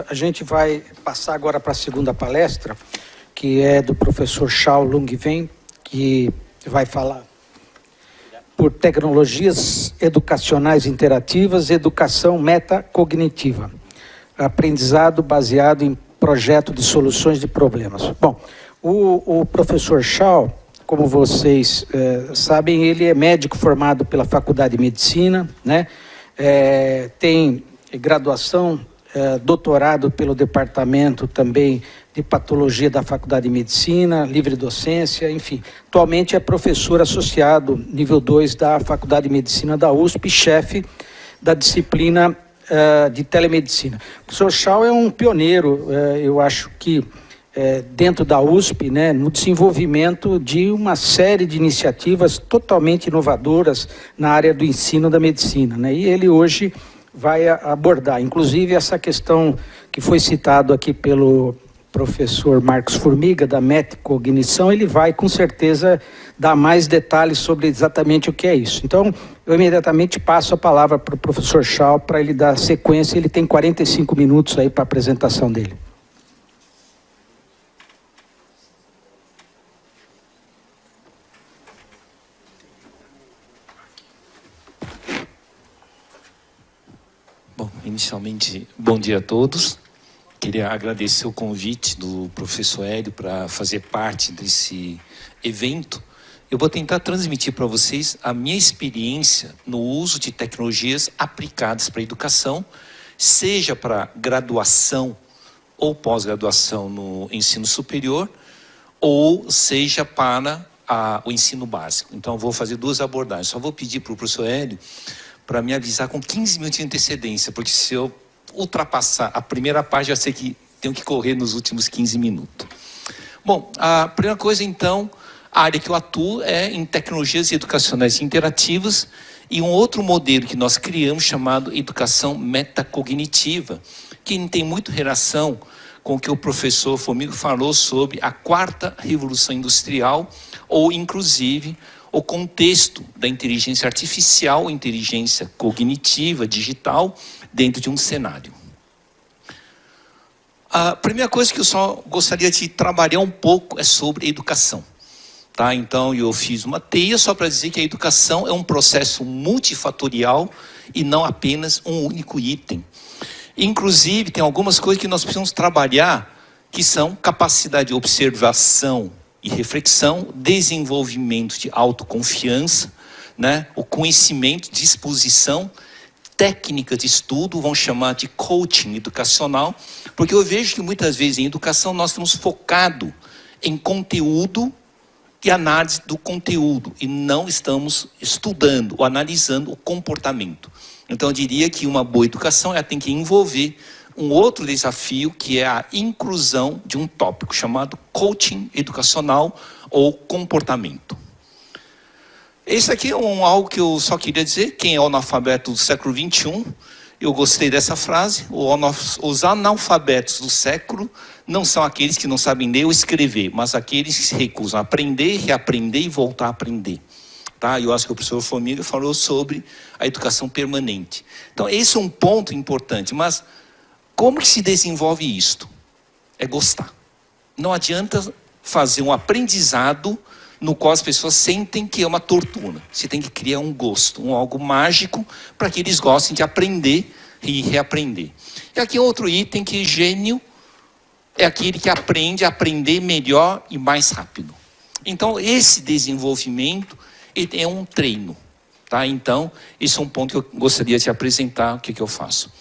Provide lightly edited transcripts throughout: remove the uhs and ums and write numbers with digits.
A gente vai passar agora para a segunda palestra, que é do professor Shao Lung-Wen, que vai falar por tecnologias educacionais interativas, educação metacognitiva, aprendizado baseado em projeto de soluções de problemas. Bom, o professor Shao, como vocês sabem, ele é médico formado pela Faculdade de Medicina, né? Tem graduação, doutorado pelo Departamento também de Patologia da Faculdade de Medicina, livre docência, enfim. Atualmente é professor associado, nível 2 da Faculdade de Medicina da USP, chefe da disciplina de telemedicina. O professor Shao é um pioneiro, eu acho que dentro da USP, né, no desenvolvimento de uma série de iniciativas totalmente inovadoras na área do ensino da medicina, né? E ele hoje vai abordar, inclusive, essa questão que foi citado aqui pelo professor Marcos Formiga, da metacognição. Ele vai, com certeza, dar mais detalhes sobre exatamente o que é isso. Então, eu imediatamente passo a palavra para o professor Shao para ele dar sequência. Ele tem 45 minutos aí para a apresentação dele. Bom, inicialmente, bom dia a todos. Queria agradecer o convite do professor Hélio para fazer parte desse evento. Eu vou tentar transmitir para vocês a minha experiência no uso de tecnologias aplicadas para a educação, seja para graduação ou pós-graduação no ensino superior, ou seja para o ensino básico. Então, eu vou fazer duas abordagens. Só vou pedir para o professor Hélio para me avisar com 15 minutos de antecedência, porque se eu ultrapassar a primeira parte, já sei que tenho que correr nos últimos 15 minutos. Bom, a primeira coisa, então, a área que eu atuo é em tecnologias educacionais interativas e um outro modelo que nós criamos chamado educação metacognitiva, que tem muito relação com o que o professor Formiga falou sobre a quarta revolução industrial, ou inclusive o contexto da inteligência artificial, inteligência cognitiva, digital, dentro de um cenário. A primeira coisa que eu só gostaria de trabalhar um pouco é sobre educação. Tá? Então, eu fiz uma teia só para dizer que a educação é um processo multifatorial e não apenas um único item. Inclusive, tem algumas coisas que nós precisamos trabalhar, que são capacidade de observação e reflexão, desenvolvimento de autoconfiança, né? O conhecimento, disposição, técnica de estudo, vão chamar de coaching educacional, porque eu vejo que muitas vezes em educação nós estamos focados em conteúdo e análise do conteúdo, e não estamos estudando ou analisando o comportamento. Então eu diria que uma boa educação ela tem que envolver um outro desafio, que é a inclusão de um tópico chamado coaching educacional ou comportamento. Esse aqui é algo que eu só queria dizer. Quem é analfabeto do século XXI, eu gostei dessa frase: os analfabetos do século não são aqueles que não sabem ler ou escrever, mas aqueles que se recusam a aprender, reaprender e voltar a aprender. Tá? Eu acho que o professor Formiga falou sobre a educação permanente. Então esse é um ponto importante, mas como que se desenvolve isto? É gostar. Não adianta fazer um aprendizado no qual as pessoas sentem que é uma tortura. Você tem que criar um gosto, algo mágico, para que eles gostem de aprender e reaprender. E aqui outro item, que gênio é aquele que aprende a aprender melhor e mais rápido. Então esse desenvolvimento é um treino. Tá? Então esse é um ponto que eu gostaria de apresentar, o que eu faço.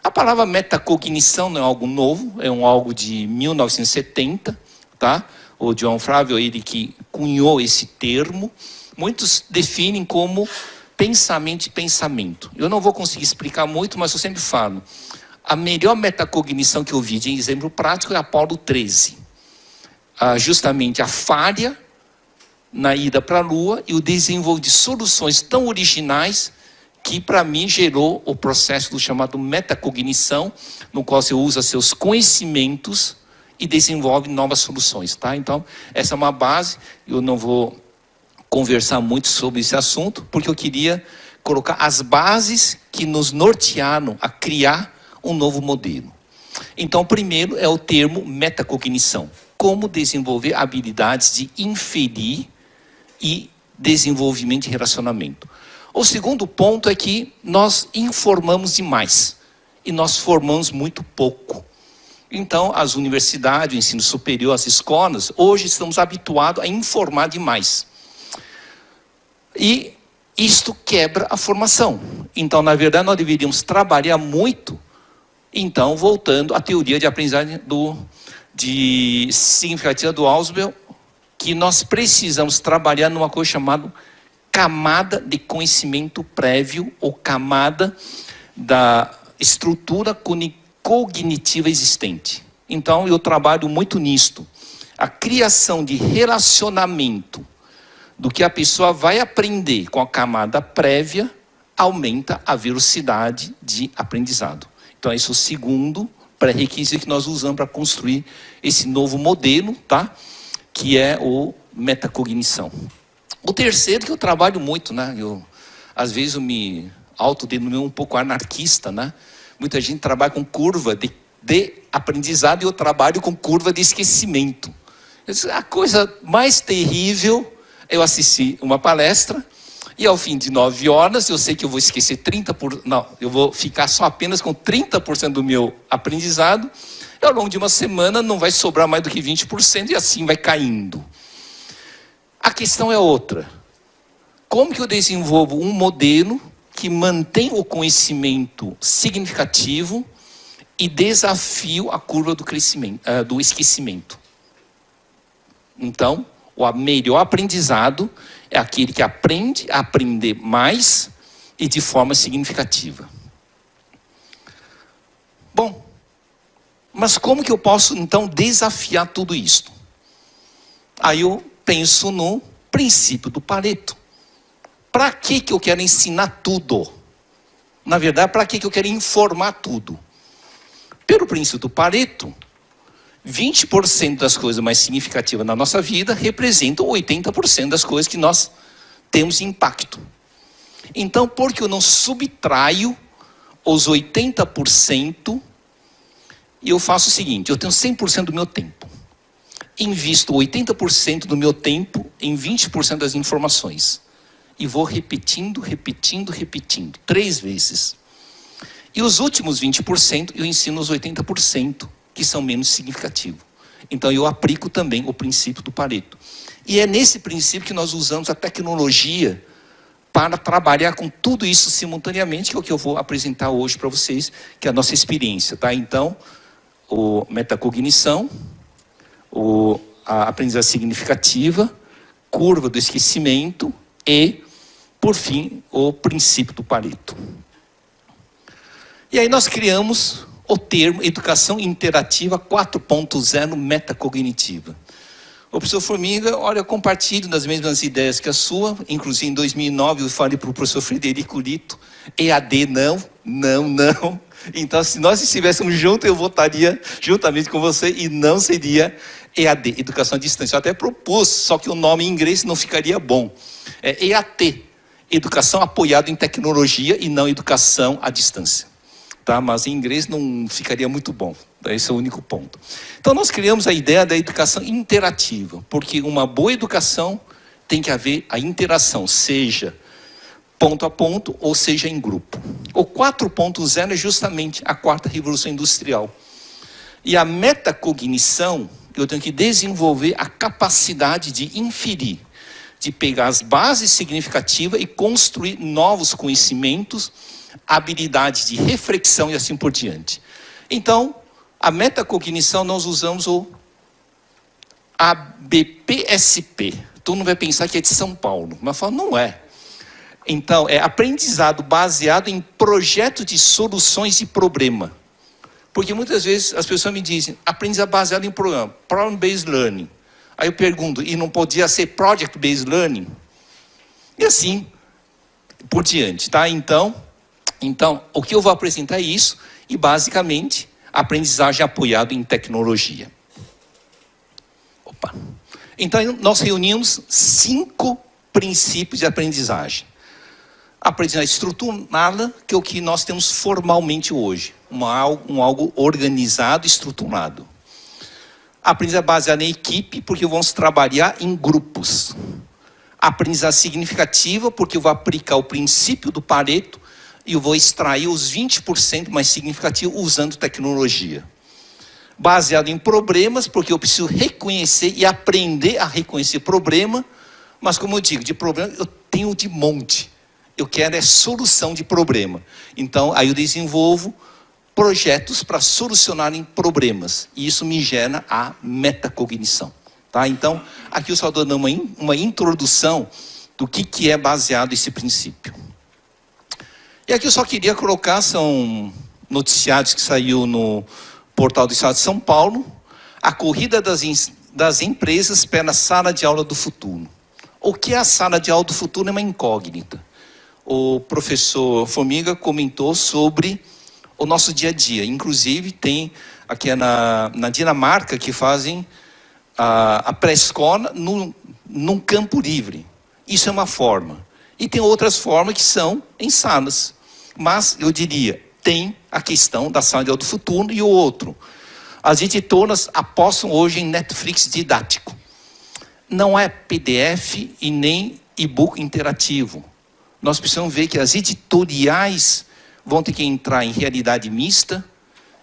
A palavra metacognição não é algo novo, é algo de 1970, tá? O John Flávio, ele que cunhou esse termo. Muitos definem como pensamento e pensamento. Eu não vou conseguir explicar muito, mas eu sempre falo. A melhor metacognição que eu vi de exemplo prático é Apolo 13. Justamente a falha na ida para a Lua e o desenvolvimento de soluções tão originais que para mim gerou o processo do chamado metacognição, no qual você usa seus conhecimentos e desenvolve novas soluções, tá? Então, essa é uma base. Eu não vou conversar muito sobre esse assunto, porque eu queria colocar as bases que nos nortearam a criar um novo modelo. Então, o primeiro é o termo metacognição. Como desenvolver habilidades de inferir e desenvolvimento de relacionamento. O segundo ponto é que nós informamos demais e nós formamos muito pouco. Então, as universidades, o ensino superior, as escolas, hoje estamos habituados a informar demais. E isto quebra a formação. Então, na verdade, nós deveríamos trabalhar muito. Então, voltando à teoria de aprendizagem de significativa do Ausubel, que nós precisamos trabalhar numa coisa chamada camada de conhecimento prévio ou camada da estrutura cognitiva existente. Então, eu trabalho muito nisto. A criação de relacionamento do que a pessoa vai aprender com a camada prévia aumenta a velocidade de aprendizado. Então, esse é o segundo pré-requisito que nós usamos para construir esse novo modelo, tá? Que é o metacognição. O terceiro que eu trabalho muito, né? Às vezes eu me autodenomino um pouco anarquista, né? Muita gente trabalha com curva de aprendizado e eu trabalho com curva de esquecimento. A coisa mais terrível, eu assisti uma palestra e ao fim de 9 horas eu sei que eu vou esquecer 30%, não, eu vou ficar só apenas com 30% do meu aprendizado e ao longo de uma semana não vai sobrar mais do que 20% e assim vai caindo. A questão é outra. Como que eu desenvolvo um modelo que mantém o conhecimento significativo e desafio a curva do crescimento, do esquecimento? Então, o melhor aprendizado é aquele que aprende a aprender mais e de forma significativa. Bom, mas como que eu posso então desafiar tudo isto? Aí eu penso no princípio do Pareto. Para que eu quero ensinar tudo? Na verdade, para que eu quero informar tudo? Pelo princípio do Pareto, 20% das coisas mais significativas na nossa vida representam 80% das coisas que nós temos impacto. Então, por que eu não subtraio os 80% e eu faço o seguinte, eu tenho 100% do meu tempo. Invisto 80% do meu tempo em 20% das informações. E vou repetindo, 3 vezes. E os últimos 20% eu ensino os 80%, que são menos significativos. Então eu aplico também o princípio do Pareto. E é nesse princípio que nós usamos a tecnologia para trabalhar com tudo isso simultaneamente, que é o que eu vou apresentar hoje para vocês, que é a nossa experiência, tá? Então, o metacognição, a aprendizagem significativa, curva do esquecimento e, por fim, o princípio do Pareto. E aí nós criamos o termo Educação Interativa 4.0 Metacognitiva. O professor Formiga, olha, eu compartilho das mesmas ideias que a sua, inclusive em 2009 eu falei para o professor Frederico Lito, EAD não. Então, se nós estivéssemos juntos, eu votaria juntamente com você e não seria EAD, Educação à Distância. Eu até propus, só que o nome em inglês não ficaria bom. É EAT, Educação Apoiada em Tecnologia e não Educação à Distância. Tá? Mas em inglês não ficaria muito bom. Esse é o único ponto. Então nós criamos a ideia da educação interativa, porque uma boa educação tem que haver a interação, seja ponto a ponto ou seja em grupo. O 4.0 é justamente a 4ª revolução industrial. E a metacognição, eu tenho que desenvolver a capacidade de inferir, de pegar as bases significativas e construir novos conhecimentos, habilidades de reflexão e assim por diante. Então, a metacognição nós usamos o ABPSP. Tu não vai pensar que é de São Paulo, mas fala, não é. Então, é aprendizado baseado em projeto de soluções de problema. Porque muitas vezes as pessoas me dizem, aprendizado baseado em programa, Problem-Based Learning. Aí eu pergunto, e não podia ser Project-Based Learning? E assim por diante, tá? Então, o que eu vou apresentar é isso, e basicamente, aprendizagem apoiada em tecnologia. Opa. Então, nós reunimos 5 princípios de aprendizagem. aprendizagem estruturada, que é o que nós temos formalmente hoje. Algo organizado, estruturado. Aprendizagem baseada em equipe, porque vamos trabalhar em grupos. Aprendizagem significativa, porque eu vou aplicar o princípio do Pareto e eu vou extrair os 20% mais significativos usando tecnologia. Baseado em problemas, porque eu preciso reconhecer e aprender a reconhecer problema, mas como eu digo, de problema eu tenho de monte. Eu quero solução de problema. Então, aí eu desenvolvo projetos para solucionarem problemas. E isso me gera a metacognição. Tá? Então, aqui eu só estou dando uma introdução do que é baseado esse princípio. E aqui eu só queria colocar, são noticiários que saiu no portal do Estado de São Paulo, a corrida das empresas pela sala de aula do futuro. O que é a sala de aula do futuro é uma incógnita. O professor Formiga comentou sobre o nosso dia a dia. Inclusive, tem aqui na Dinamarca que fazem a pré-escola num campo livre. Isso é uma forma. E tem outras formas que são em salas. Mas, eu diria, tem a questão da sala de aula do futuro e o outro. As editoras apostam hoje em Netflix didático. Não é PDF e nem e-book interativo. Nós precisamos ver que as editoriais vão ter que entrar em realidade mista,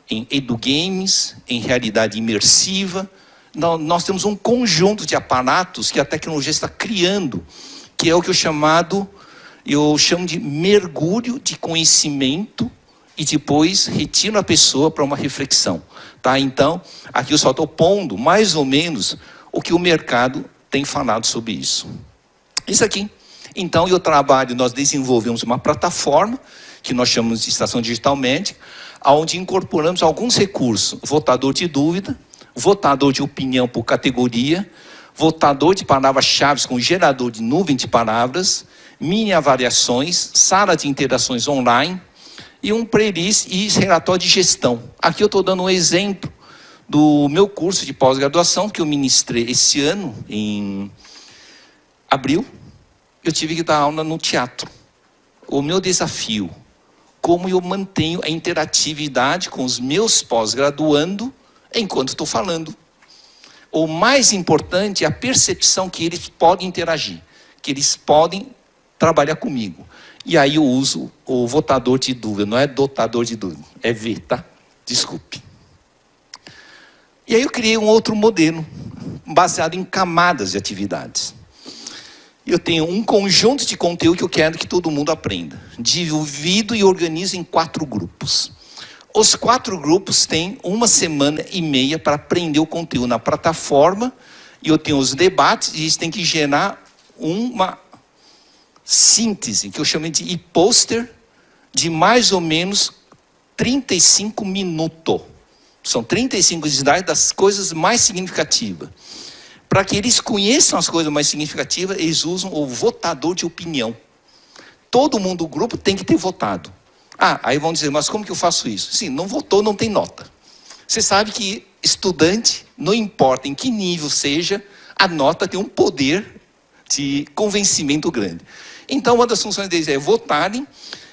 em edugames, em realidade imersiva. Nós temos um conjunto de aparatos que a tecnologia está criando, que é o que eu chamo de mergulho de conhecimento e depois retiro a pessoa para uma reflexão. Tá? Então, aqui eu só estou pondo mais ou menos o que o mercado tem falado sobre isso. Isso aqui. Então, nós desenvolvemos uma plataforma, que nós chamamos de Estação Digital Médica, onde incorporamos alguns recursos, votador de dúvida, votador de opinião por categoria, votador de palavras-chave com gerador de nuvem de palavras, mini avaliações, sala de interações online, e um playlist e relatório de gestão. Aqui eu estou dando um exemplo do meu curso de pós-graduação, que eu ministrei esse ano, em abril. Eu tive que dar aula no teatro. O meu desafio, como eu mantenho a interatividade com os meus pós-graduando enquanto estou falando. O mais importante é a percepção que eles podem interagir, que eles podem trabalhar comigo. E aí eu uso o votador de dúvida, não é dotador de dúvida, é V, tá? Desculpe. E aí eu criei um outro modelo, baseado em camadas de atividades. Eu tenho um conjunto de conteúdo que eu quero que todo mundo aprenda. Divido e organizo em 4 grupos. Os 4 grupos têm 1 semana e meia para aprender o conteúdo na plataforma. E eu tenho os debates e eles têm que gerar uma síntese, que eu chamo de e-poster, de mais ou menos 35 minutos. São 35 slides das coisas mais significativas. Para que eles conheçam as coisas mais significativas, eles usam o votador de opinião. Todo mundo do grupo tem que ter votado. Aí vão dizer, mas como que eu faço isso? Sim, não votou, não tem nota. Você sabe que estudante, não importa em que nível seja, a nota tem um poder de convencimento grande. Então, uma das funções deles é votarem,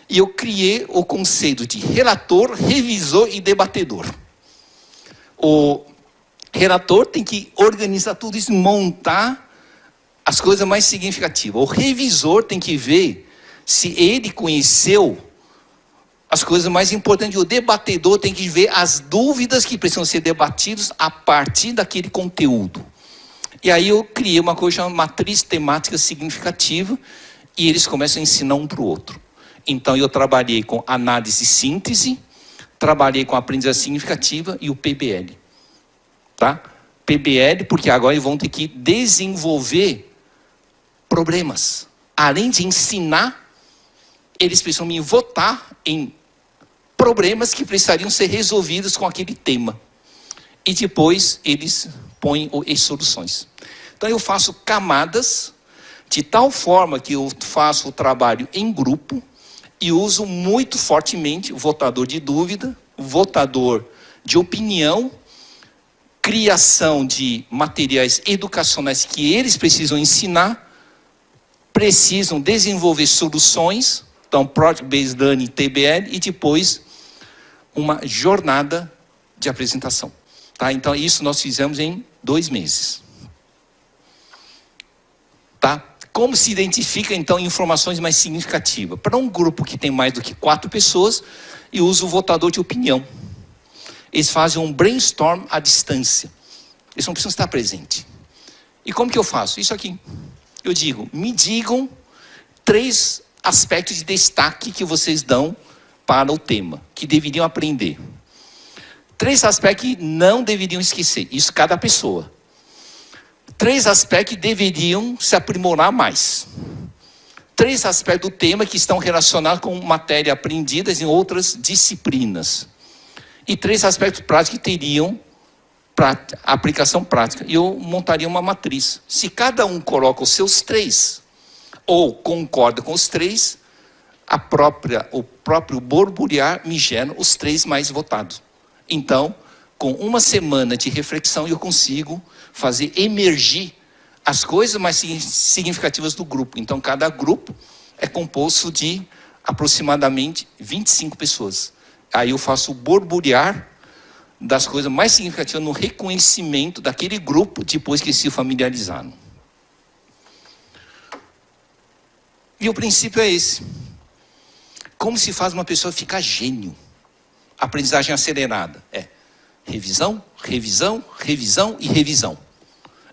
e eu criei o conceito de relator, revisor e debatedor. O relator tem que organizar tudo isso, montar as coisas mais significativas. O revisor tem que ver se ele conheceu as coisas mais importantes. O debatedor tem que ver as dúvidas que precisam ser debatidas a partir daquele conteúdo. E aí eu criei uma coisa chamada matriz temática significativa, e eles começam a ensinar um para o outro. Então eu trabalhei com análise e síntese, trabalhei com aprendizagem significativa e o PBL. Tá? PBL, porque agora eles vão ter que desenvolver problemas. Além de ensinar, eles precisam me votar em problemas que precisariam ser resolvidos com aquele tema. E depois eles põem as soluções. Então eu faço camadas, de tal forma que eu faço o trabalho em grupo e uso muito fortemente o votador de dúvida, o votador de opinião, criação de materiais educacionais que eles precisam ensinar, precisam desenvolver soluções, Então, Project Based Learning, TBL, e depois uma jornada de apresentação. Tá? Então, isso nós fizemos em 2 meses. Tá? Como se identifica, então, informações mais significativas? Para um grupo que tem mais do que 4 pessoas, eu uso o votador de opinião. Eles fazem um brainstorm à distância. Eles não precisam estar presentes. E como que eu faço? Isso aqui. Eu digo, me digam 3 aspectos de destaque que vocês dão para o tema, que deveriam aprender. 3 aspectos que não deveriam esquecer. Isso cada pessoa. 3 aspectos que deveriam se aprimorar mais. 3 aspectos do tema que estão relacionados com matérias aprendidas em outras disciplinas. E 3 aspectos práticos que teriam aplicação prática. E eu montaria uma matriz. Se cada um coloca os seus 3, ou concorda com os 3, o próprio borbulhar me gera os 3 mais votados. Então, com uma semana de reflexão, eu consigo fazer emergir as coisas mais significativas do grupo. Então, cada grupo é composto de aproximadamente 25 pessoas. Aí eu faço o borbulhar das coisas mais significativas no reconhecimento daquele grupo depois que se familiarizaram. E o princípio é esse. Como se faz uma pessoa ficar gênio? Aprendizagem acelerada. Revisão, revisão, revisão e revisão.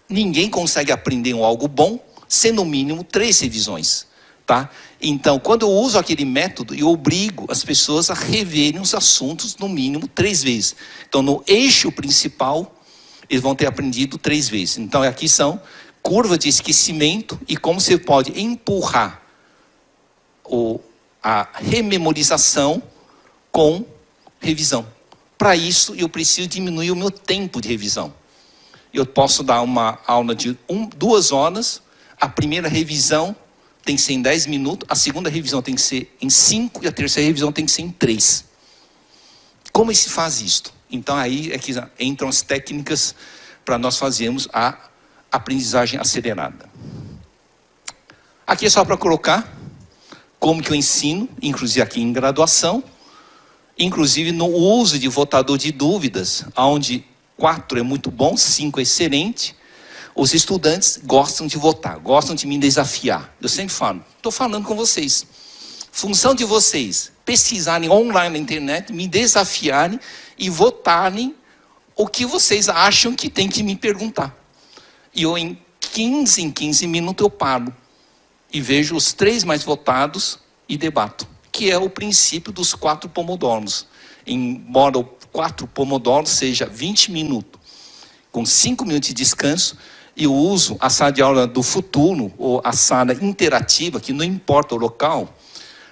Ninguém consegue aprender algo bom sem no mínimo 3 revisões. Tá? Então, quando eu uso aquele método, eu obrigo as pessoas a reverem os assuntos no mínimo 3 vezes. Então, no eixo principal, eles vão ter aprendido 3 vezes. Então, aqui são curvas de esquecimento e como você pode empurrar a rememorização com revisão. Para isso, eu preciso diminuir o meu tempo de revisão. Eu posso dar uma aula de 2 horas, a primeira revisão tem que ser em 10 minutos, a segunda revisão tem que ser em 5 e a terceira revisão tem que ser em 3. Como se faz isto? Então aí é que entram as técnicas para nós fazermos a aprendizagem acelerada. Aqui é só para colocar como que eu ensino, inclusive aqui em graduação, inclusive no uso de votador de dúvidas, onde 4 é muito bom, 5 é excelente. Os estudantes gostam de votar, gostam de me desafiar. Eu sempre falo, estou falando com vocês. Função de vocês, pesquisarem online na internet, me desafiarem e votarem o que vocês acham que tem que me perguntar. E eu em 15 minutos eu paro e vejo os 3 mais votados e debato. Que é o princípio dos 4 pomodoros. Embora o 4 pomodoros seja 20 minutos, com 5 minutos de descanso, eu uso a sala de aula do futuro, ou a sala interativa, que não importa o local,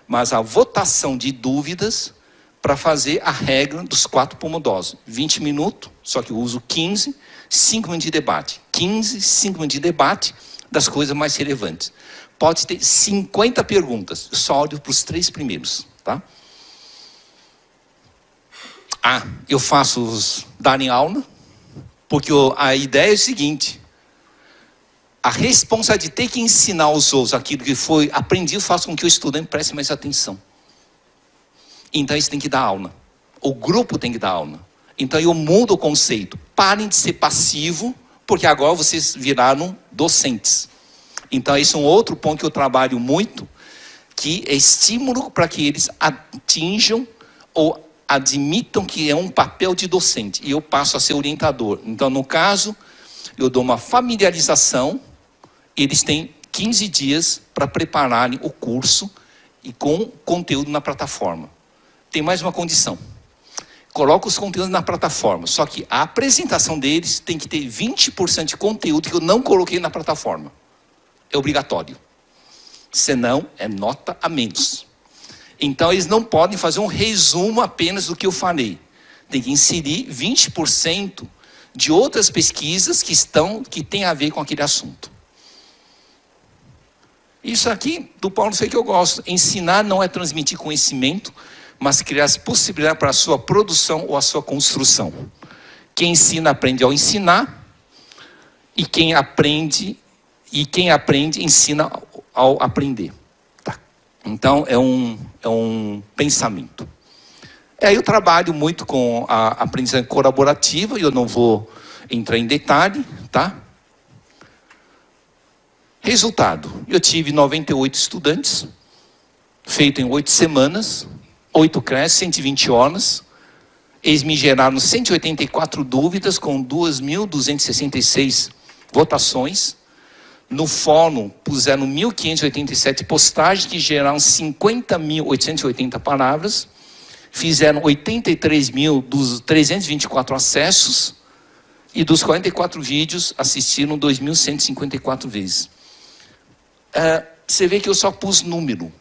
mas a votação de dúvidas para fazer a regra dos 4 pomodoros. 20 minutos, só que eu uso 15, 5 minutos de debate. 15, 5 minutos de debate das coisas mais relevantes. Pode ter 50 perguntas, eu só olho para os 3 primeiros, tá? Eu faço os darem aula, porque a ideia é o seguinte: a responsabilidade de ter que ensinar aos outros aquilo que foi aprendido faz com que o estudante preste mais atenção. Então eles têm que dar aula. O grupo tem que dar aula. Então eu mudo o conceito. Parem de ser passivo, porque agora vocês viraram docentes. Então esse é um outro ponto que eu trabalho muito, que é estímulo para que eles atinjam ou admitam que é um papel de docente. E eu passo a ser orientador. Então no caso, eu dou uma familiarização. Eles têm 15 dias para prepararem o curso e com conteúdo na plataforma. Tem mais uma condição. Coloco os conteúdos na plataforma, só que a apresentação deles tem que ter 20% de conteúdo que eu não coloquei na plataforma. É obrigatório. Senão, é nota a menos. Então, eles não podem fazer um resumo apenas do que eu falei. Tem que inserir 20% de outras pesquisas que têm a ver com aquele assunto. Isso aqui, do Paulo, sei que eu gosto. Ensinar não é transmitir conhecimento, mas criar as possibilidades para a sua produção ou a sua construção. Quem ensina, aprende ao ensinar, e quem aprende, ensina ao aprender. Tá. Então, é um pensamento. Aí eu trabalho muito com a aprendizagem colaborativa, e eu não vou entrar em detalhe, tá? Resultado, eu tive 98 estudantes, feito em 8 semanas, 8 classes, 120 horas. Eles me geraram 184 dúvidas com 2.266 votações. No fórum puseram 1.587 postagens que geraram 50.880 palavras. Fizeram 83.324 acessos. E dos 44 vídeos, assistiram 2.154 vezes. Você vê que eu só pus número.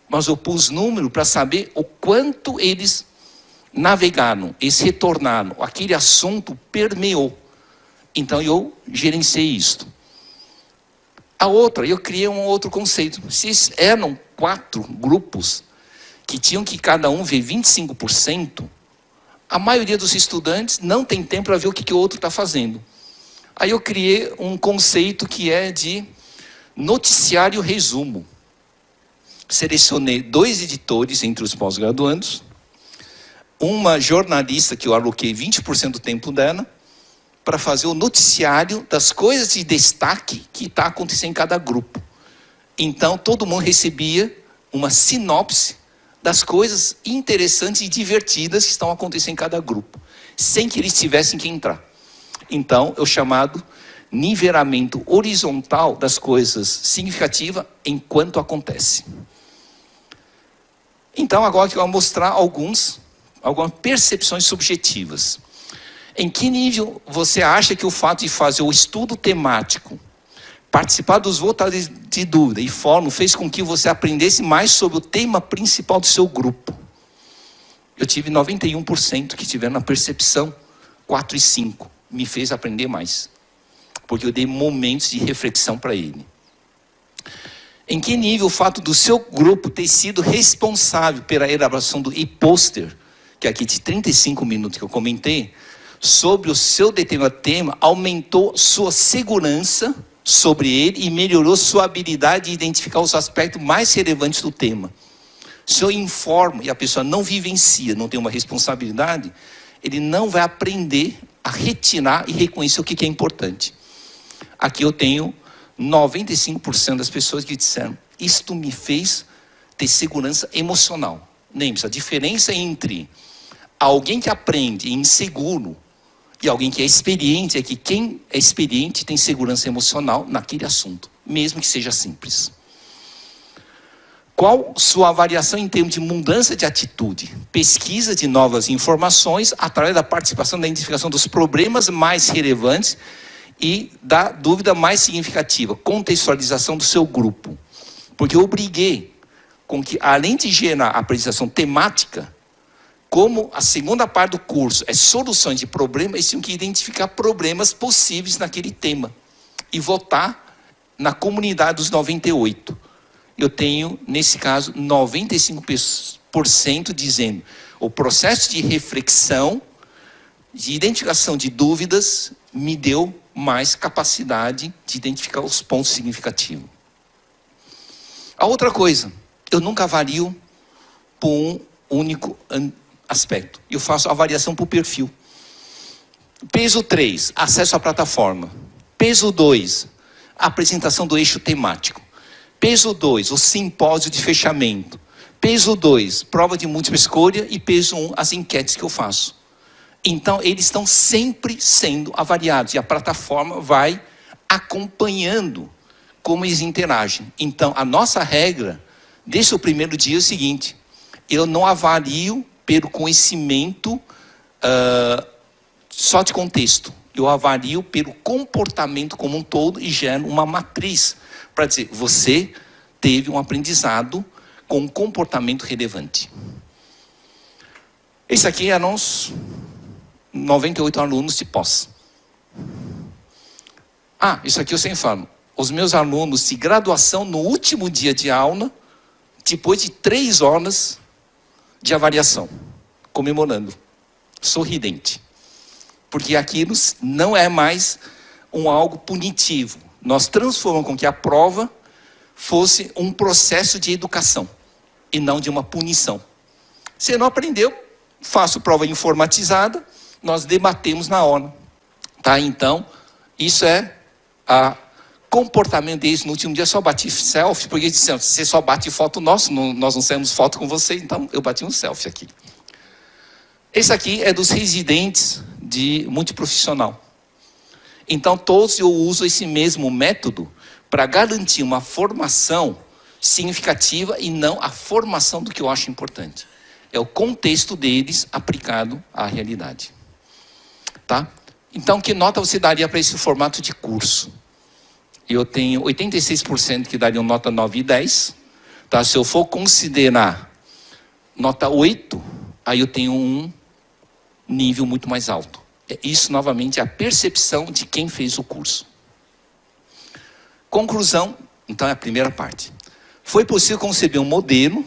Mas eu pus número para saber o quanto eles navegaram, eles retornaram. Aquele assunto permeou. Então eu gerenciei isto. A outra, eu criei um outro conceito. Se eram 4 grupos que tinham que cada um ver 25%, a maioria dos estudantes não tem tempo para ver o que o outro está fazendo. Aí eu criei um conceito que é de noticiário resumo. Selecionei 2 editores entre os pós-graduandos, uma jornalista que eu aloquei 20% do tempo dela, para fazer o noticiário das coisas de destaque que está acontecendo em cada grupo. Então, todo mundo recebia uma sinopse das coisas interessantes e divertidas que estão acontecendo em cada grupo, sem que eles tivessem que entrar. Então, é o chamado nivelamento horizontal das coisas significativas enquanto acontece. Então, agora que eu vou mostrar algumas percepções subjetivas. Em que nível você acha que o fato de fazer o estudo temático, participar dos votos de dúvida e fórum fez com que você aprendesse mais sobre o tema principal do seu grupo? Eu tive 91% que tiveram na percepção 4 e 5. Me fez aprender mais. Porque eu dei momentos de reflexão para ele. Em que nível o fato do seu grupo ter sido responsável pela elaboração do e-poster, que aqui de 35 minutos que eu comentei, sobre o seu determinado tema, aumentou sua segurança sobre ele e melhorou sua habilidade de identificar os aspectos mais relevantes do tema. Se eu informo e a pessoa não vivencia, não tem uma responsabilidade, ele não vai aprender a retirar e reconhecer o que é importante. Aqui eu tenho 95% das pessoas que disseram: isto me fez ter segurança emocional. Lembre-se, a diferença entre alguém que aprende inseguro e alguém que é experiente é que quem é experiente tem segurança emocional naquele assunto, mesmo que seja simples. Qual sua avaliação em termos de mudança de atitude? Pesquisa de novas informações através da participação da identificação dos problemas mais relevantes e da dúvida mais significativa, contextualização do seu grupo. Porque eu obriguei com que, além de gerar a aprendizagem temática, como a segunda parte do curso é soluções de problemas, eles tinham que identificar problemas possíveis naquele tema e votar na comunidade dos 98. Eu tenho, nesse caso, 95% dizendo o processo de reflexão, de identificação de dúvidas, me deu mais capacidade de identificar os pontos significativos. A outra coisa, eu nunca avalio por um único aspecto. Eu faço avaliação por perfil. Peso 3, acesso à plataforma. Peso 2, apresentação do eixo temático. Peso 2, o simpósio de fechamento. Peso 2, prova de múltipla escolha. E peso 1, as enquetes que eu faço. Então, eles estão sempre sendo avaliados. E a plataforma vai acompanhando como eles interagem. Então, a nossa regra, desde o primeiro dia, é o seguinte: eu não avalio pelo conhecimento só de contexto. Eu avalio pelo comportamento como um todo e gero uma matriz para dizer: você teve um aprendizado com um comportamento relevante. Esse aqui eram os 98 alunos de pós. Isso aqui eu sempre falo. Os meus alunos de graduação, no último dia de aula, depois de 3 horas de avaliação, comemorando, sorridente. Porque aquilo não é mais algo punitivo. Nós transformamos com que a prova fosse um processo de educação. e não de uma punição. Se não aprendeu, faço prova informatizada, nós debatemos na hora. Tá? Então, isso é a comportamento deles. No último dia só bati selfie, porque eles disseram, você só bate foto nossa, nós não temos foto com você, então eu bati um selfie aqui. Esse aqui é dos residentes de multiprofissional. Então, todos eu uso esse mesmo método para garantir uma formação significativa e não a formação do que eu acho importante. É o contexto deles aplicado à realidade. Tá? Então, que nota você daria para esse formato de curso? Eu tenho 86% que dariam nota 9 e 10. Tá? Se eu for considerar nota 8, aí eu tenho um nível muito mais alto. Isso, novamente, é a percepção de quem fez o curso. Conclusão, então, é a primeira parte. Foi possível conceber um modelo,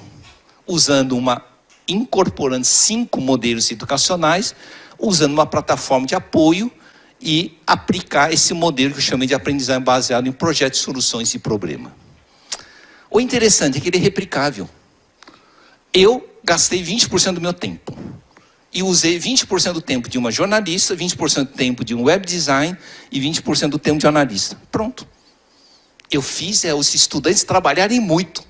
incorporando 5 modelos educacionais, usando uma plataforma de apoio e aplicar esse modelo que eu chamei de aprendizagem baseado em projetos, soluções e problema. O interessante é que ele é replicável. Eu gastei 20% do meu tempo. E usei 20% do tempo de uma jornalista, 20% do tempo de um web design e 20% do tempo de um analista. Pronto. Eu fiz os estudantes trabalharem muito.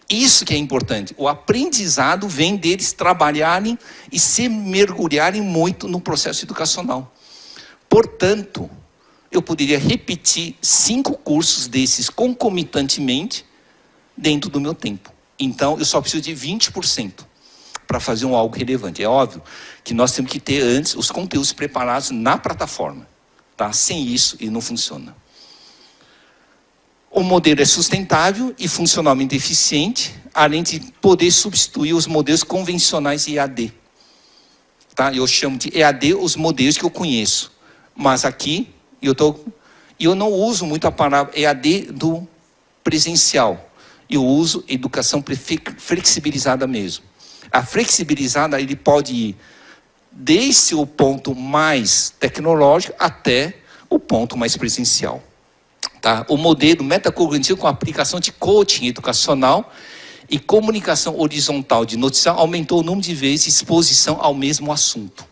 Isso que é importante. O aprendizado vem deles trabalharem e se mergulharem muito no processo educacional. Portanto, eu poderia repetir 5 cursos desses concomitantemente dentro do meu tempo. Então, eu só preciso de 20%. Para fazer algo relevante. É óbvio que nós temos que ter antes os conteúdos preparados na plataforma. Tá? Sem isso, ele não funciona. O modelo é sustentável e funcionalmente eficiente, além de poder substituir os modelos convencionais EAD. Tá? Eu chamo de EAD os modelos que eu conheço. Mas aqui, eu não uso muito a palavra EAD do presencial. Eu uso educação flexibilizada mesmo. A flexibilizada, ele pode ir desde o ponto mais tecnológico até o ponto mais presencial. Tá? O modelo metacognitivo com aplicação de coaching educacional e comunicação horizontal de notícia aumentou o número de vezes de exposição ao mesmo assunto.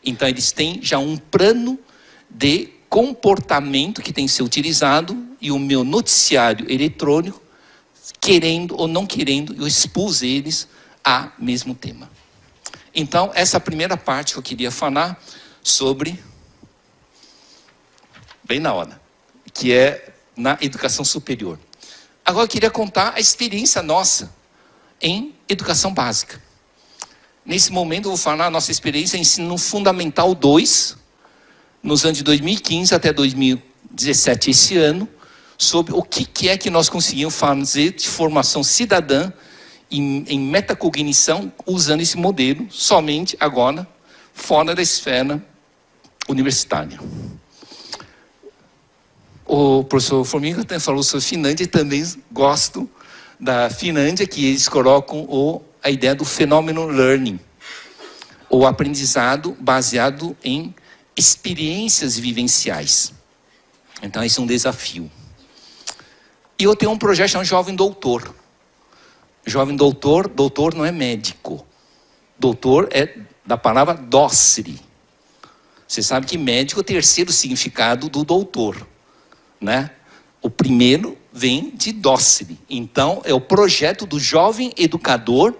Então, eles têm já um plano de comportamento que tem que ser utilizado e o meu noticiário eletrônico, querendo ou não querendo, eu expus eles a mesmo tema. Então, essa primeira parte que eu queria falar sobre, bem na hora, que é na educação superior. Agora eu queria contar a experiência nossa em educação básica. Nesse momento eu vou falar a nossa experiência em ensino fundamental 2, nos anos de 2015 até 2017, esse ano, sobre o que é que nós conseguimos fazer de formação cidadã em metacognição, usando esse modelo, somente agora, fora da esfera universitária. O professor Formiga até falou sobre Finlândia, e também gosto da Finlândia, que eles colocam a ideia do fenômeno learning, o aprendizado baseado em experiências vivenciais. Então, esse é um desafio. E eu tenho um projeto chamado Jovem Doutor. Jovem doutor, doutor não é médico. Doutor é da palavra docere. Você sabe que médico é o terceiro significado do doutor, né? O primeiro vem de docere. Então, é o projeto do jovem educador,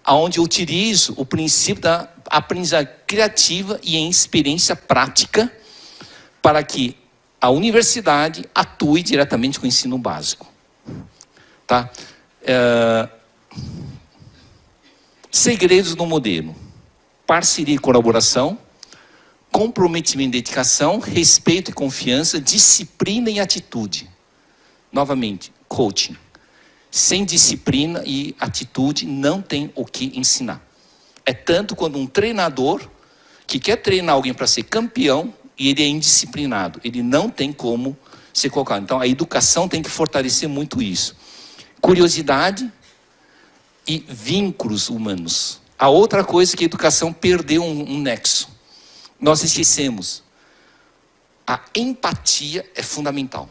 onde eu utilizo o princípio da aprendizagem criativa e em experiência prática, para que a universidade atue diretamente com o ensino básico. Tá? Segredos do modelo: parceria e colaboração, comprometimento e dedicação, respeito e confiança, disciplina e atitude. Novamente, coaching. Sem disciplina e atitude não tem o que ensinar. É tanto quando um treinador que quer treinar alguém para ser campeão e ele é indisciplinado, ele não tem como ser colocado. Então a educação tem que fortalecer muito isso. Curiosidade e vínculos humanos. A outra coisa é que a educação perdeu um nexo. Nós esquecemos. A empatia é fundamental.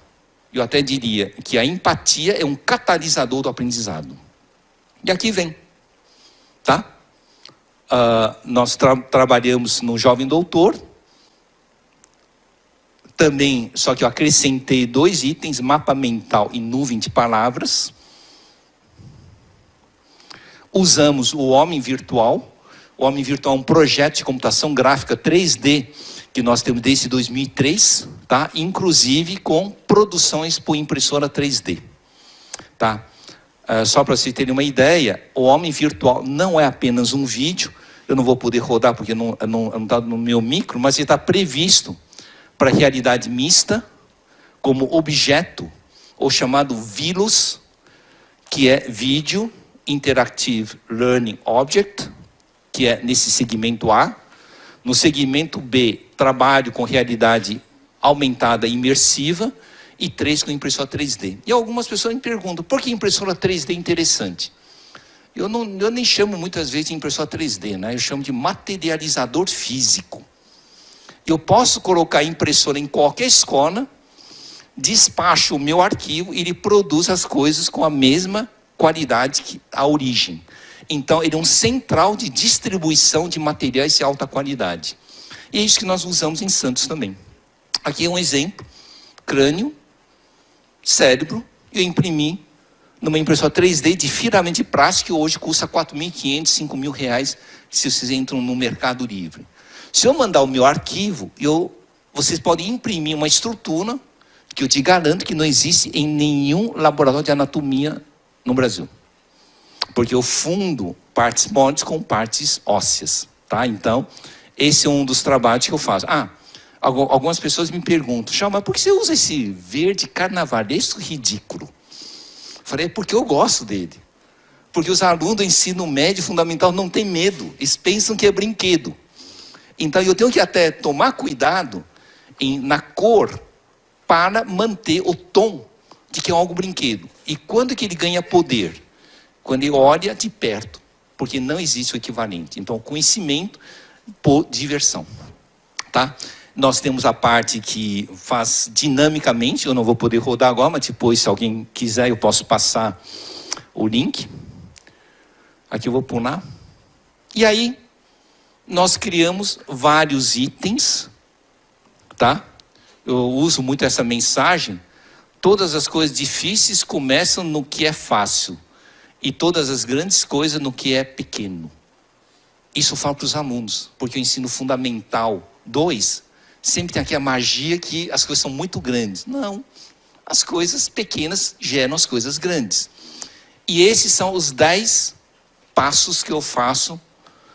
Eu até diria que a empatia é um catalisador do aprendizado. E aqui vem, tá? Nós trabalhamos no Jovem Doutor, também, só que eu acrescentei 2 itens, mapa mental e nuvem de palavras. Usamos o Homem Virtual. O Homem Virtual é um projeto de computação gráfica 3D, que nós temos desde 2003, tá? Inclusive com produções por impressora 3D, tá? Só para vocês terem uma ideia, o Homem Virtual não é apenas um vídeo, eu não vou poder rodar porque não está no meu micro, mas ele está previsto para realidade mista, como objeto, ou chamado VILOS, que é Video Interactive Learning Object, que é nesse segmento A. No segmento B, trabalho com realidade aumentada imersiva, e 3 com impressora 3D. E algumas pessoas me perguntam, por que impressora 3D é interessante? Eu nem chamo muitas vezes de impressora 3D, né? Eu chamo de materializador físico. Eu posso colocar a impressora em qualquer escola, despacho o meu arquivo e ele produz as coisas com a mesma qualidade que a origem. Então, ele é um central de distribuição de materiais de alta qualidade. E é isso que nós usamos em Santos também. Aqui é um exemplo, crânio, cérebro, eu imprimi numa impressora 3D de filamento de plástico, que hoje custa R$ 4.500, R$ 5.000, se vocês entram no Mercado Livre. Se eu mandar o meu arquivo, vocês podem imprimir uma estrutura que eu te garanto que não existe em nenhum laboratório de anatomia no Brasil. Porque eu fundo partes moles com partes ósseas, tá? Então, esse é um dos trabalhos que eu faço. Algumas pessoas me perguntam, Chau, mas por que você usa esse verde carnavalesco ridículo? Eu falei, é porque eu gosto dele. Porque os alunos do ensino médio fundamental não têm medo, eles pensam que é brinquedo. Então eu tenho que até tomar cuidado na cor para manter o tom de que é algo brinquedo. E quando que ele ganha poder? Quando ele olha de perto, porque não existe o equivalente. Então, conhecimento por diversão, tá? Nós temos a parte que faz dinamicamente, eu não vou poder rodar agora, mas depois, se alguém quiser, eu posso passar o link. Aqui eu vou pular. E aí, nós criamos vários itens, tá? Eu uso muito essa mensagem. Todas as coisas difíceis começam no que é fácil. E todas as grandes coisas no que é pequeno. Isso eu falo para os alunos, porque o ensino fundamental 2 sempre tem aqui a magia que as coisas são muito grandes. Não, as coisas pequenas geram as coisas grandes. E esses são os 10 passos que eu faço,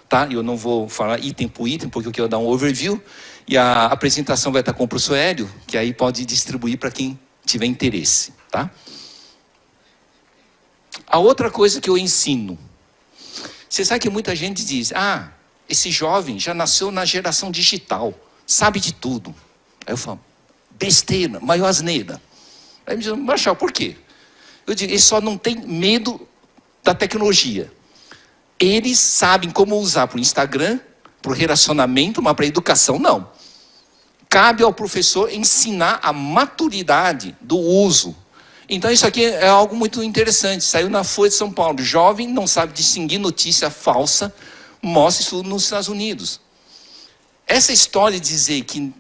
tá? Eu não vou falar item por item, porque eu quero dar um overview, e a apresentação vai estar com o professor Hélio, que aí pode distribuir para quem tiver interesse, tá? A outra coisa que eu ensino, você sabe que muita gente diz, esse jovem já nasceu na geração digital, sabe de tudo. Aí eu falo, besteira, maior asneira. Aí me diz, Marchal, por quê? Eu digo, eles só não têm medo da tecnologia. Eles sabem como usar para o Instagram, para o relacionamento, mas para a educação não. Cabe ao professor ensinar a maturidade do uso. Então isso aqui é algo muito interessante. Saiu na Folha de São Paulo. Jovem não sabe distinguir notícia falsa, mostra isso nos Estados Unidos. Essa história de dizer que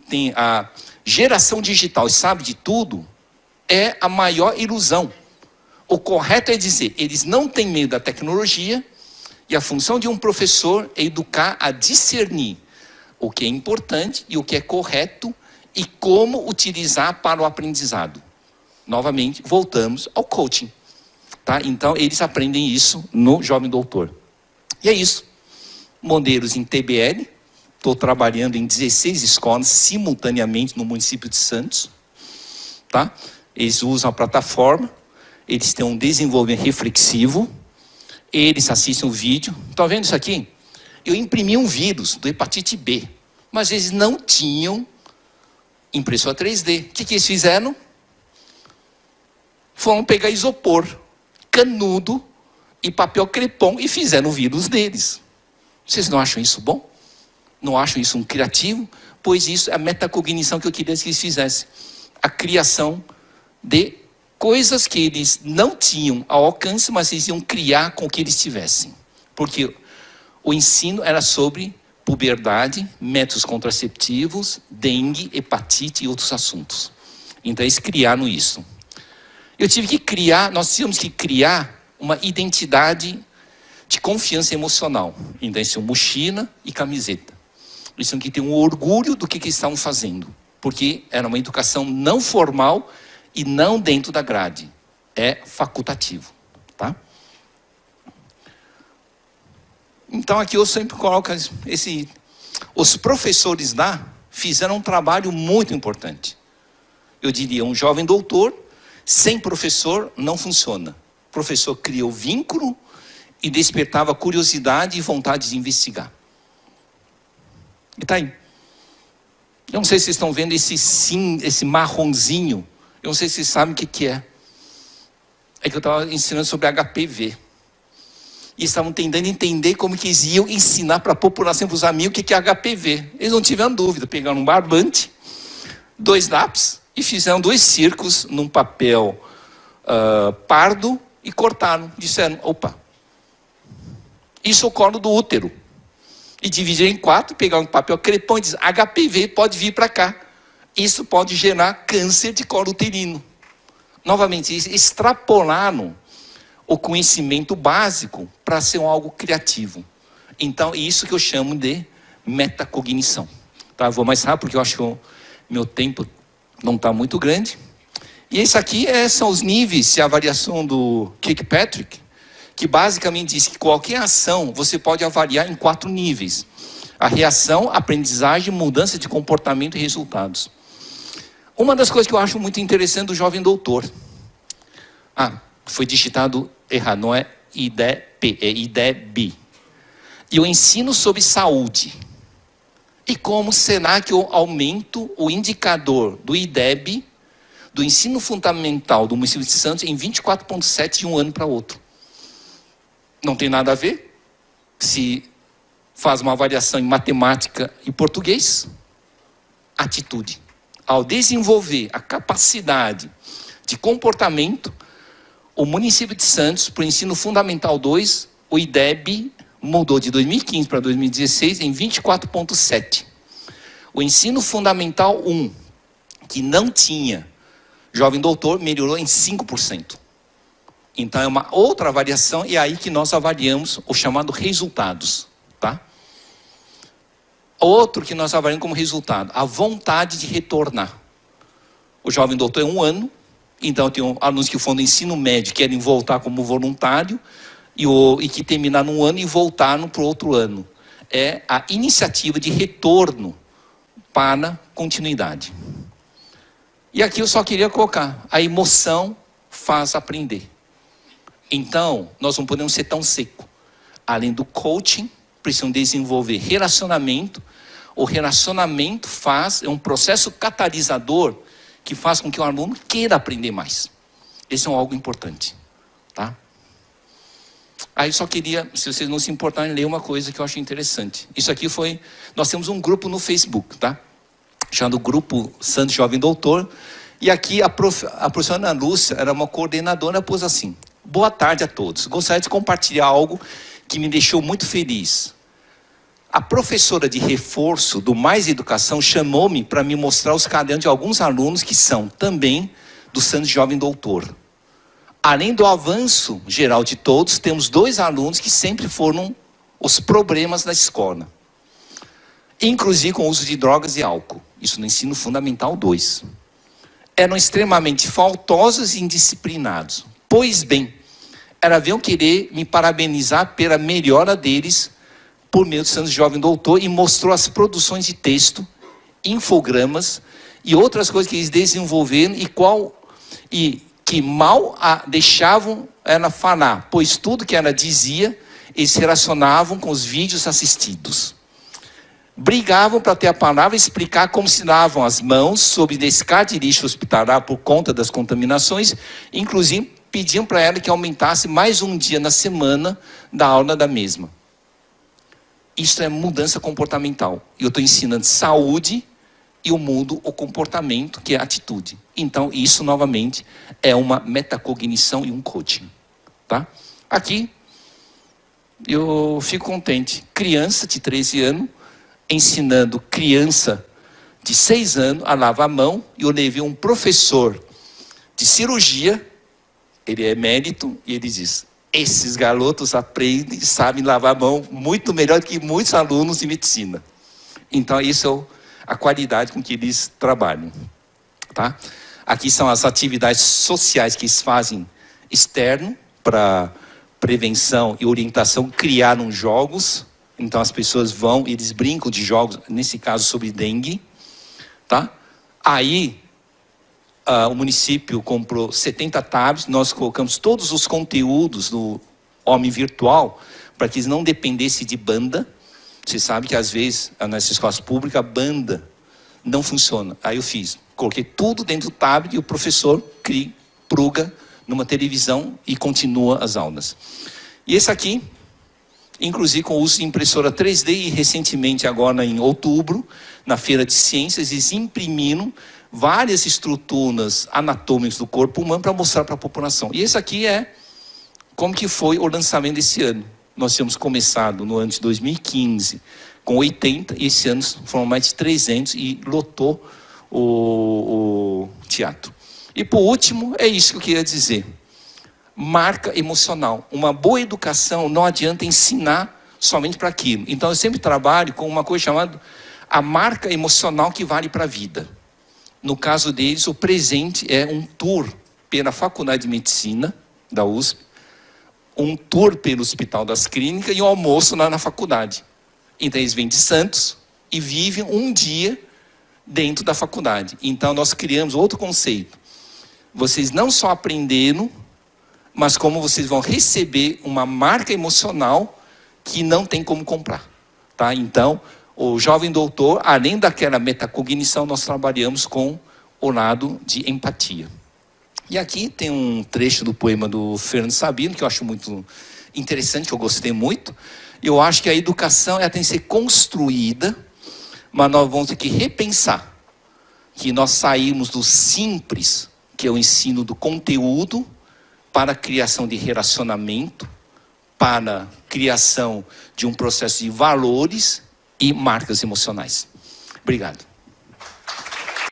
tem a geração digital e sabe de tudo, é a maior ilusão. O correto é dizer, eles não têm medo da tecnologia, e a função de um professor é educar a discernir o que é importante e o que é correto, e como utilizar para o aprendizado. Novamente, voltamos ao coaching. Tá? Então, eles aprendem isso no Jovem Doutor. E é isso. Modelos em TBL. Estou trabalhando em 16 escolas simultaneamente no município de Santos. Tá? Eles usam a plataforma. Eles têm um desenvolvimento reflexivo. Eles assistem o vídeo. Estão vendo isso aqui? Eu imprimi um vírus do hepatite B. Mas eles não tinham impressora 3D. O que eles fizeram? Foram pegar isopor, canudo e papel crepom e fizeram o vírus deles. Vocês não acham isso bom? Não acham isso um criativo? Pois isso é a metacognição que eu queria que eles fizessem. A criação de coisas que eles não tinham ao alcance, mas eles iam criar com o que eles tivessem. Porque o ensino era sobre puberdade, métodos contraceptivos, dengue, hepatite e outros assuntos. Então eles criaram isso. Nós tínhamos que criar uma identidade de confiança emocional. Então eles tinham mochila e camiseta. Eles tinham que ter um orgulho do que eles estavam fazendo. Porque era uma educação não formal e não dentro da grade. É facultativo. Tá? Então aqui eu sempre coloco os professores lá fizeram um trabalho muito importante. Eu diria, um jovem doutor, sem professor não funciona. O professor cria o vínculo e despertava curiosidade e vontade de investigar. E tá aí. Eu não sei se vocês estão vendo esse marronzinho. Eu não sei se vocês sabem o que é. É que eu estava ensinando sobre HPV. E estavam tentando entender como que eles iam ensinar para a população, para os amigos, o que é HPV. Eles não tiveram dúvida. Pegaram um barbante, 2 lápis e fizeram 2 círculos num papel pardo e cortaram. Disseram, opa, isso é o colo do útero. E dividiram em 4, pegaram um papel crepom e diz, HPV pode vir para cá. Isso pode gerar câncer de colo uterino. Novamente, eles extrapolaram o conhecimento básico para ser algo criativo. Então, é isso que eu chamo de metacognição. Tá? Eu vou mais rápido, porque eu acho que o meu tempo não está muito grande. E esse aqui são os níveis de avaliação do Kirkpatrick, que basicamente diz que qualquer ação você pode avaliar em 4 níveis. A reação, aprendizagem, mudança de comportamento e resultados. Uma das coisas que eu acho muito interessante do jovem doutor. Foi digitado errado, não é IDEP, é IDEB. E eu ensino sobre saúde. E como será que eu aumento o indicador do IDEB, do ensino fundamental do município de Santos, em 24,7 de um ano para outro? Não tem nada a ver se faz uma avaliação em matemática e português. Atitude. Ao desenvolver a capacidade de comportamento, o município de Santos, para o ensino fundamental 2, o IDEB mudou de 2015 para 2016 em 24,7. O ensino fundamental 1, que não tinha jovem doutor, melhorou em 5%. Então é uma outra avaliação, e é aí que nós avaliamos o chamado resultados. Tá? Outro que nós avaliamos como resultado, a vontade de retornar. O jovem doutor é 1 ano, então tem alunos que foram do ensino médio, querem voltar como voluntário, e que terminaram 1 ano e voltaram para o outro ano. É a iniciativa de retorno para continuidade. E aqui eu só queria colocar, a emoção faz aprender. Então, nós não podemos ser tão seco. Além do coaching, precisam desenvolver relacionamento. O relacionamento é um processo catalisador que faz com que o aluno queira aprender mais. Esse é algo importante. Tá? Aí só queria, se vocês não se importarem, ler uma coisa que eu acho interessante. Isso aqui nós temos um grupo no Facebook, tá? Chamado Grupo Santos Jovem Doutor. E aqui a professora Ana Lúcia era uma coordenadora, pôs assim: boa tarde a todos. Gostaria de compartilhar algo que me deixou muito feliz. A professora de reforço do Mais Educação chamou-me para me mostrar os cadernos de alguns alunos que são também do Santos Jovem Doutor. Além do avanço geral de todos, temos 2 alunos que sempre foram os problemas da escola. Inclusive com o uso de drogas e álcool. Isso no ensino fundamental 2. Eram extremamente faltosos e indisciplinados. Pois bem, elas vinham querer me parabenizar pela melhora deles por meio do Santos Jovem Doutor, e mostrou as produções de texto, infogramas e outras coisas que eles desenvolveram e que mal a deixavam ela falar, pois tudo que ela dizia, eles relacionavam com os vídeos assistidos. Brigavam para ter a palavra e explicar como se lavam as mãos sobre descarte de lixo hospitalar por conta das contaminações, inclusive pediam para ela que aumentasse mais um dia na semana da aula da mesma. Isso é mudança comportamental. E eu estou ensinando saúde e eu mudo o comportamento, que é a atitude. Então, isso, novamente, é uma metacognição e um coaching. Tá? Aqui, eu fico contente. Criança de 13 anos, ensinando criança de 6 anos a lavar a mão, e eu levei um professor de cirurgia, ele é emérito, e ele diz: esses garotos aprendem e sabem lavar a mão muito melhor que muitos alunos de medicina. Então, isso é a qualidade com que eles trabalham. Tá? Aqui são as atividades sociais que eles fazem externo, para prevenção e orientação. Criaram jogos, então as pessoas vão, eles brincam de jogos, nesse caso sobre dengue. Tá? Aí, o município comprou 70 tablets, nós colocamos todos os conteúdos no Homem Virtual, para que eles não dependessem de banda. Você sabe que às vezes, nas escolas públicas, a banda não funciona. Aí eu coloquei tudo dentro do tablet e o professor pluga numa televisão e continua as aulas. E esse aqui, inclusive com o uso de impressora 3D, e recentemente agora em outubro, na Feira de Ciências, eles imprimiram várias estruturas anatômicas do corpo humano para mostrar para a população. E esse aqui é como que foi o lançamento desse ano. Nós tínhamos começado no ano de 2015 com 80, e esse ano foram mais de 300 e lotou o teatro. E por último, é isso que eu queria dizer. Marca emocional. Uma boa educação não adianta ensinar somente para aquilo. Então eu sempre trabalho com uma coisa chamada a marca emocional que vale para a vida. No caso deles, o presente é um tour pela Faculdade de Medicina da USP, um tour pelo Hospital das Clínicas e um almoço lá na faculdade. Então eles vêm de Santos e vivem um dia dentro da faculdade. Então nós criamos outro conceito. Vocês não só aprenderam, mas como vocês vão receber uma marca emocional que não tem como comprar. Tá? Então, o jovem doutor, além daquela metacognição, nós trabalhamos com o lado de empatia. E aqui tem um trecho do poema do Fernando Sabino, que eu acho muito interessante, que eu gostei muito. Eu acho que a educação ela tem que ser construída, mas nós vamos ter que repensar. Que nós saímos do simples, que é o ensino do conteúdo, para a criação de relacionamento, para a criação de um processo de valores e marcas emocionais. Obrigado.